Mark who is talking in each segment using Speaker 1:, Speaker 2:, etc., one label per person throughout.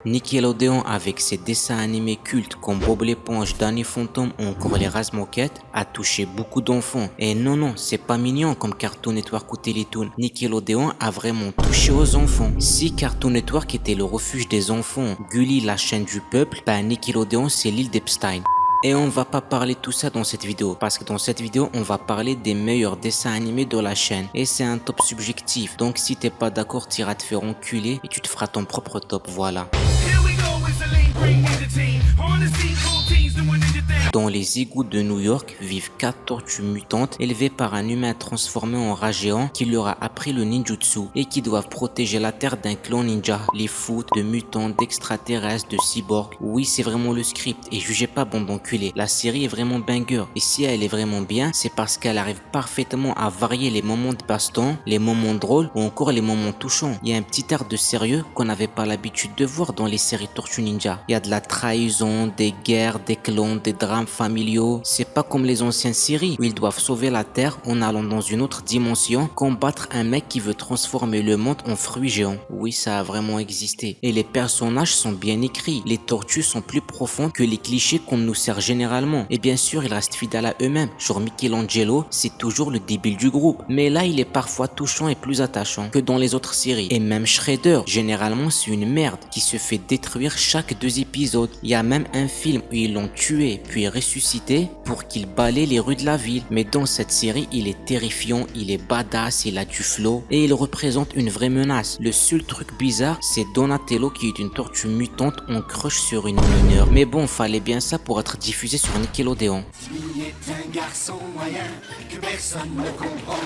Speaker 1: Nickelodeon avec ses dessins animés cultes comme Bob l'éponge, Danny Phantom ou encore les Razmoquettes a touché beaucoup d'enfants. Et non, c'est pas mignon comme Cartoon Network ou Télétoon. Nickelodeon a vraiment touché aux enfants. Si Cartoon Network était le refuge des enfants, Gulli la chaîne du peuple, Nickelodeon c'est l'île d'Epstein. Et on va pas parler tout ça dans cette vidéo, parce que dans cette vidéo, on va parler des meilleurs dessins animés de la chaîne. Et c'est un top subjectif, donc si t'es pas d'accord, t'iras te faire enculer et tu te feras ton propre top, voilà. Dans les égouts de New York vivent 4 tortues mutantes élevées par un humain transformé en rat géant qui leur a appris le ninjutsu et qui doivent protéger la terre d'un clan ninja. Les foot de mutants, d'extraterrestres, de cyborgs. Oui, c'est vraiment le script et jugez pas bande d'enculés. La série est vraiment banger et si elle est vraiment bien, c'est parce qu'elle arrive parfaitement à varier les moments de baston, les moments drôles ou encore les moments touchants. Il y a un petit air de sérieux qu'on n'avait pas l'habitude de voir dans les séries Tortues Ninja. Il y a de la trahison, des guerres, des clans, des drames familiaux. C'est pas comme les anciennes séries où ils doivent sauver la terre en allant dans une autre dimension, combattre un mec qui veut transformer le monde en fruits géants. Oui, ça a vraiment existé. Et les personnages sont bien écrits. Les tortues sont plus profondes que les clichés qu'on nous sert généralement. Et bien sûr, ils restent fidèles à eux-mêmes. Genre Michelangelo, c'est toujours le débile du groupe. Mais là, il est parfois touchant et plus attachant que dans les autres séries. Et même Shredder, généralement, c'est une merde qui se fait détruire chaque 2 épisodes. Il y a même un film où ils l'ont tué puis ressuscité pour qu'il balaye les rues de la ville. Mais dans cette série, il est terrifiant, il est badass, il a du flow et il représente une vraie menace. Le seul truc bizarre, c'est Donatello qui est une tortue mutante en crush sur une mineure. Mais bon, fallait bien ça pour être diffusé sur Nickelodeon.
Speaker 2: Timmy est un garçon moyen que personne ne comprend.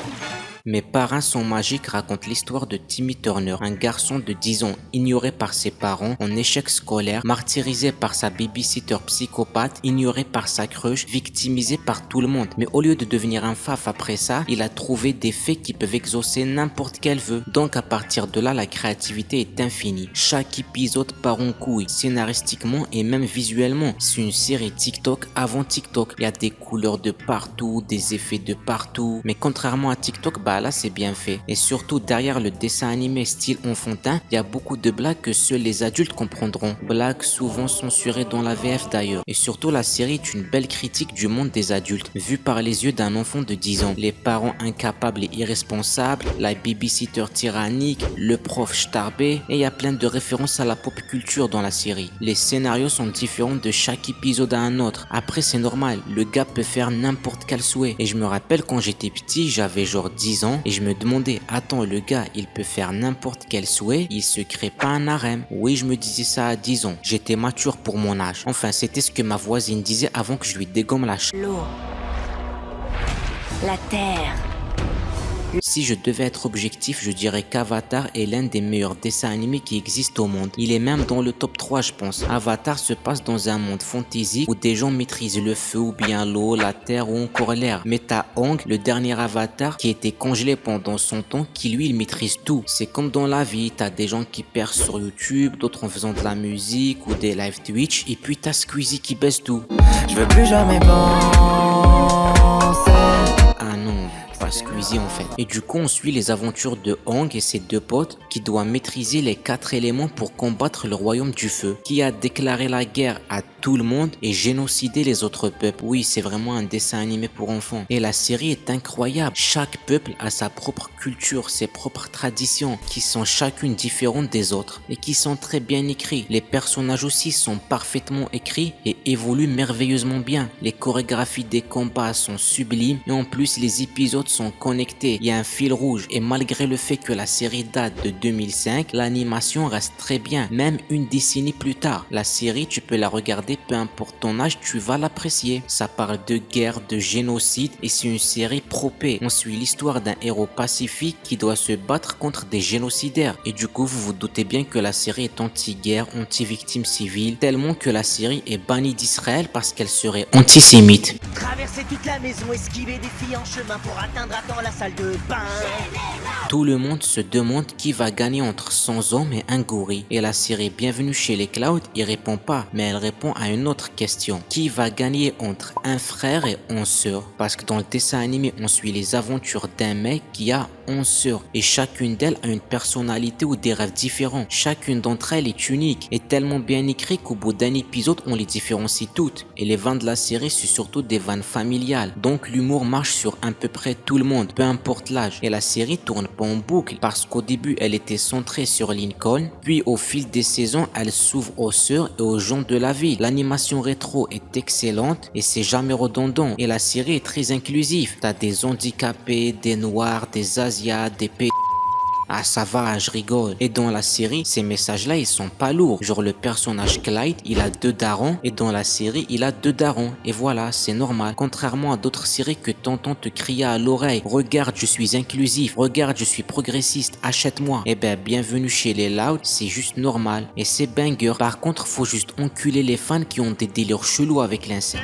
Speaker 1: Mes parents sont magiques raconte l'histoire de Timmy Turner, un garçon de 10 ans ignoré par ses parents, en échec scolaire, martyrisé par sa babysitter psychopathe, ignoré par sa crush, victimisé par tout le monde. Mais au lieu de devenir un faf après ça, il a trouvé des fées qui peuvent exaucer n'importe quel vœu. Donc à partir de là, la créativité est infinie. Chaque épisode part en couille, scénaristiquement et même visuellement. C'est une série TikTok avant TikTok. Il y a des couleurs de partout, des effets de partout. Mais contrairement à TikTok, là c'est bien fait. Et surtout derrière le dessin animé style enfantin, il y a beaucoup de blagues que seuls les adultes comprendront. Blagues souvent censurées dans la VF d'ailleurs. Et surtout la série est une belle critique du monde des adultes, vue par les yeux d'un enfant de 10 ans. Les parents incapables et irresponsables, la babysitter tyrannique, le prof starbé, et il y a plein de références à la pop culture dans la série. Les scénarios sont différents de chaque épisode à un autre. Après c'est normal, le gars peut faire n'importe quel souhait. Et je me rappelle quand j'étais petit, j'avais genre 10 ans et je me demandais, attends, le gars il peut faire n'importe quel souhait, il se crée pas un harem. Oui, je me disais ça à 10 ans, j'étais mature pour mon âge. Enfin, c'était ce que ma voisine disait avant que je lui dégomme la
Speaker 3: L'eau, la terre.
Speaker 1: Si je devais être objectif, je dirais qu'Avatar est l'un des meilleurs dessins animés qui existent au monde. Il est même dans le top 3 je pense. Avatar se passe dans un monde fantasy où des gens maîtrisent le feu ou bien l'eau, la terre ou encore l'air. Mais t'as Aang, le dernier Avatar qui était congelé pendant son temps, qui lui il maîtrise tout. C'est comme dans la vie, t'as des gens qui percent sur YouTube, d'autres en faisant de la musique ou des live Twitch, et puis t'as Squeezie qui baisse tout.
Speaker 4: Je veux plus jamais penser.
Speaker 1: Ah non, pas Squeezie en fait. Et du coup on suit les aventures de Aang et ses 2 potes qui doivent maîtriser les 4 éléments pour combattre le royaume du feu, qui a déclaré la guerre à tout le monde et génocidé les autres peuples. Oui, c'est vraiment un dessin animé pour enfants. Et la série est incroyable. Chaque peuple a sa propre culture, ses propres traditions, qui sont chacune différentes des autres et qui sont très bien écrits. Les personnages aussi sont parfaitement écrits et évoluent merveilleusement bien. Les chorégraphies des combats sont sublimes et en plus les épisodes sont connectés. Il y a un fil rouge et malgré le fait que la série date de 2005, l'animation reste très bien. Même une décennie plus tard, la série tu peux la regarder peu importe ton âge, tu vas l'apprécier. Ça parle de guerre, de génocide et c'est une série pro-paix. On suit l'histoire d'un héros pacifique qui doit se battre contre des génocidaires. Et du coup, vous vous doutez bien que la série est anti-guerre, anti-victimes civiles, tellement que la série est bannie d'Israël parce qu'elle serait antisémite.
Speaker 5: Traverser toute la maison, esquiver des filles en chemin pour atteindre à temps la salle de bain.
Speaker 1: Tout le monde se demande qui va gagner entre 100 hommes et un gorille. Et la série Bienvenue chez les Clouds, il répond pas, mais elle répond à une autre question. Qui va gagner entre un frère et 11 sœurs? Parce que dans le dessin animé, on suit les aventures d'un mec qui a 11 sœurs et chacune d'elles a une personnalité ou des rêves différents. Chacune d'entre elles est unique et tellement bien écrit qu'au bout d'un épisode, on les différencie toutes. Et les vannes de la série, c'est surtout des vannes familiales. Donc l'humour marche sur à peu près tout le monde, peu importe l'âge. Et la série tourne pas en boucle parce qu'au début, elle était centrée sur Lincoln, puis au fil des saisons, elle s'ouvre aux sœurs et aux gens de la ville. L'animation rétro est excellente et c'est jamais redondant. Et la série est très inclusive. T'as des handicapés, des noirs, des asiates, des pays. Ah ça va, je rigole. Et dans la série, ces messages-là, ils sont pas lourds. Genre le personnage Clyde, il a 2 darons et dans la série, il a 2 darons. Et voilà, c'est normal. Contrairement à d'autres séries que t'entends te crier à l'oreille. Regarde, je suis inclusif. Regarde, je suis progressiste. Achète-moi. Eh ben, bienvenue chez les Loud, c'est juste normal. Et c'est banger. Par contre, faut juste enculer les fans qui ont des délires chelous avec l'inceste.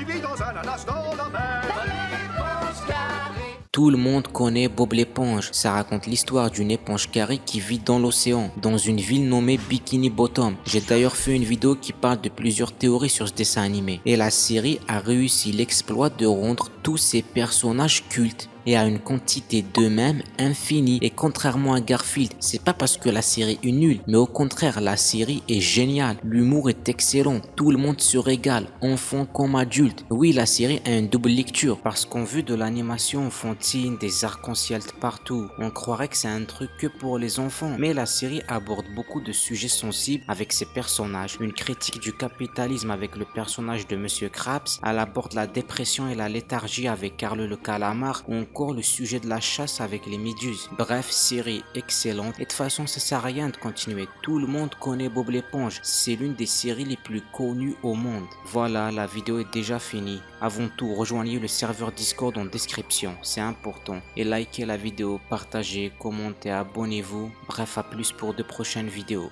Speaker 1: Tout le monde connaît Bob l'éponge. Ça raconte l'histoire d'une éponge carrée qui vit dans l'océan, dans une ville nommée Bikini Bottom. J'ai d'ailleurs fait une vidéo qui parle de plusieurs théories sur ce dessin animé. Et la série a réussi l'exploit de rendre tous ces personnages cultes et à une quantité d'eux-mêmes infinie. Et contrairement à Garfield, c'est pas parce que la série est nulle, mais au contraire, la série est géniale. L'humour est excellent, tout le monde se régale, enfants comme adultes. Oui, la série a une double lecture, parce qu'en vue de l'animation enfantine, des arcs-en-ciel partout, on croirait que c'est un truc que pour les enfants. Mais la série aborde beaucoup de sujets sensibles avec ses personnages. Une critique du capitalisme avec le personnage de Monsieur Krabs, elle aborde la dépression et la léthargie avec Carl le calamar, ou encore le sujet de la chasse avec les méduses. Bref, série excellente. Et de toute façon, ça sert à rien de continuer. Tout le monde connaît Bob l'éponge. C'est l'une des séries les plus connues au monde. Voilà, la vidéo est déjà finie. Avant tout, rejoignez le serveur Discord en description. C'est important. Et likez la vidéo, partagez, commentez, abonnez-vous. Bref, à plus pour de prochaines vidéos.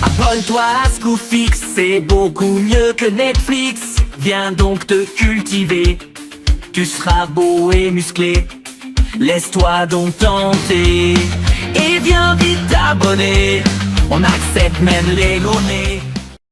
Speaker 3: Abonne-toi à Scofix, c'est beaucoup mieux que Netflix. Viens donc te cultiver. Tu seras beau et musclé. Laisse-toi donc tenter. Et viens vite t'abonner. On accepte même les données.